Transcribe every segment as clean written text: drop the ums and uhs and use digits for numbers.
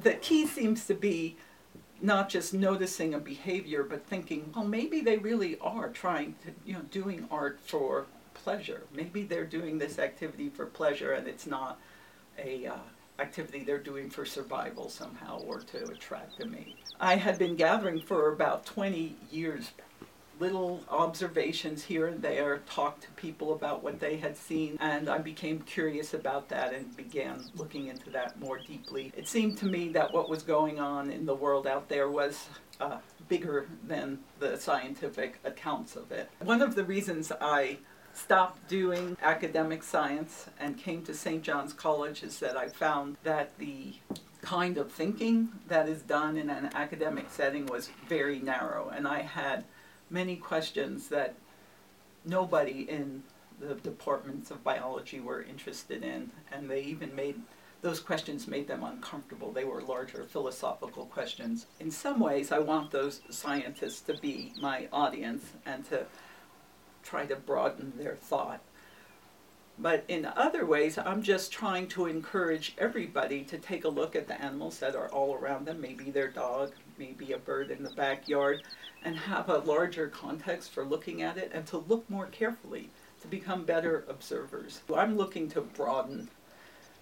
The key seems to be not just noticing a behavior, but thinking, well, maybe they really are trying to, doing art for pleasure. Maybe they're doing this activity for pleasure and it's not a activity they're doing for survival somehow or to attract a mate. I had been gathering for about 20 years little observations here and there, talked to people about what they had seen, and I became curious about that and began looking into that more deeply. It seemed to me that what was going on in the world out there was bigger than the scientific accounts of it. One of the reasons I stopped doing academic science and came to St. John's College is that I found that the kind of thinking that is done in an academic setting was very narrow, and I had many questions that nobody in the departments of biology were interested in, and they even those questions made them uncomfortable. They were larger philosophical questions. In some ways, I want those scientists to be my audience and to try to broaden their thought. But in other ways, I'm just trying to encourage everybody to take a look at the animals that are all around them, maybe their dog, maybe a bird in the backyard, and have a larger context for looking at it and to look more carefully, to become better observers. I'm looking to broaden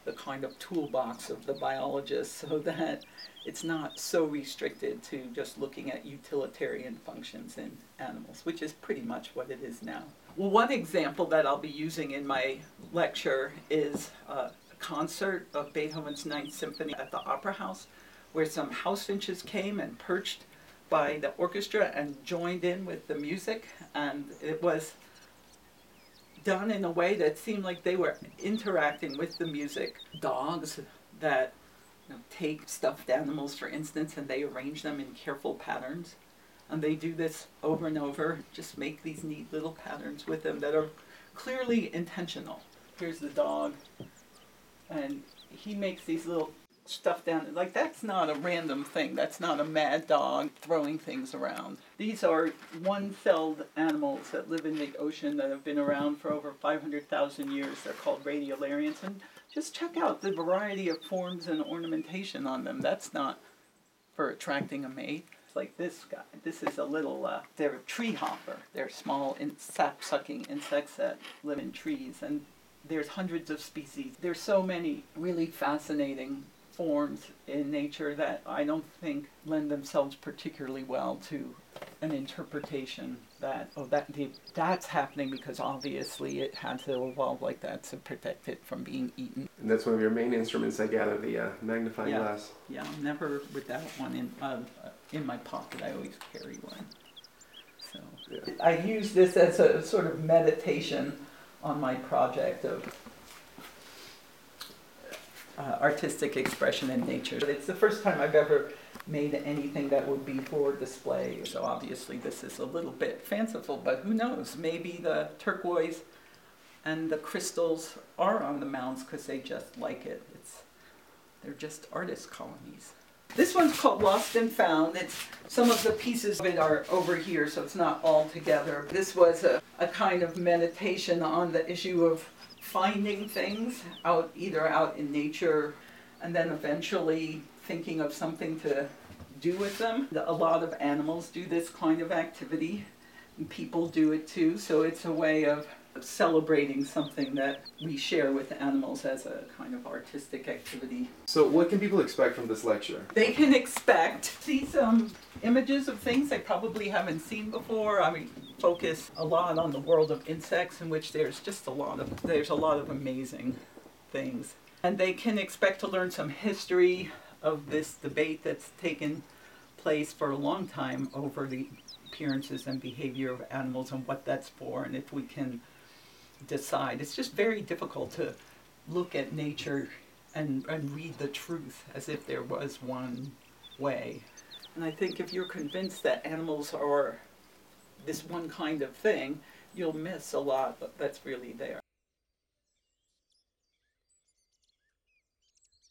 the kind of toolbox of the biologist so that it's not so restricted to just looking at utilitarian functions in animals, which is pretty much what it is now. Well, one example that I'll be using in my lecture is a concert of Beethoven's Ninth Symphony at the Opera House, where some house finches came and perched by the orchestra and joined in with the music, and it was done in a way that seemed like they were interacting with the music. Dogs that take stuffed animals, for instance, and they arrange them in careful patterns. And they do this over and over, just make these neat little patterns with them that are clearly intentional. Here's the dog, and he makes these little stuffed animals. Like, that's not a random thing. That's not a mad dog throwing things around. These are one-celled animals that live in the ocean that have been around for over 500,000 years. They're called Radiolarians. And just check out the variety of forms and ornamentation on them. That's not for attracting a mate. Like this guy. This is a little, they're a tree hopper. They're small sap-sucking insects that live in trees, and there's hundreds of species. There's so many really fascinating forms in nature that I don't think lend themselves particularly well to an interpretation that, that's happening because obviously it had to evolve like that to protect it from being eaten. And that's one of your main instruments, I gather, the magnifying glass. Yeah, never without one in my pocket. I always carry one. So yeah. I use this as a sort of meditation on my project of artistic expression in nature. It's the first time I've ever made anything that would be for display. So obviously this is a little bit fanciful, but who knows? Maybe the turquoise and the crystals are on the mounds because they just like it. They're just artist colonies. This one's called Lost and Found. Some of the pieces of it are over here, so it's not all together. This was a kind of meditation on the issue of finding things either out in nature and then eventually thinking of something to do with them. A lot of animals do this kind of activity, and people do it too, so it's a way of celebrating something that we share with animals as a kind of artistic activity. So what can people expect from this lecture? They can see some images of things they probably haven't seen before. I mean, focus a lot on the world of insects, in which there's a lot of amazing things. And they can expect to learn some history of this debate that's taken place for a long time over the appearances and behavior of animals and what that's for, and if we can decide. It's just very difficult to look at nature and read the truth as if there was one way. And I think if you're convinced that animals are this one kind of thing, you'll miss a lot that's really there.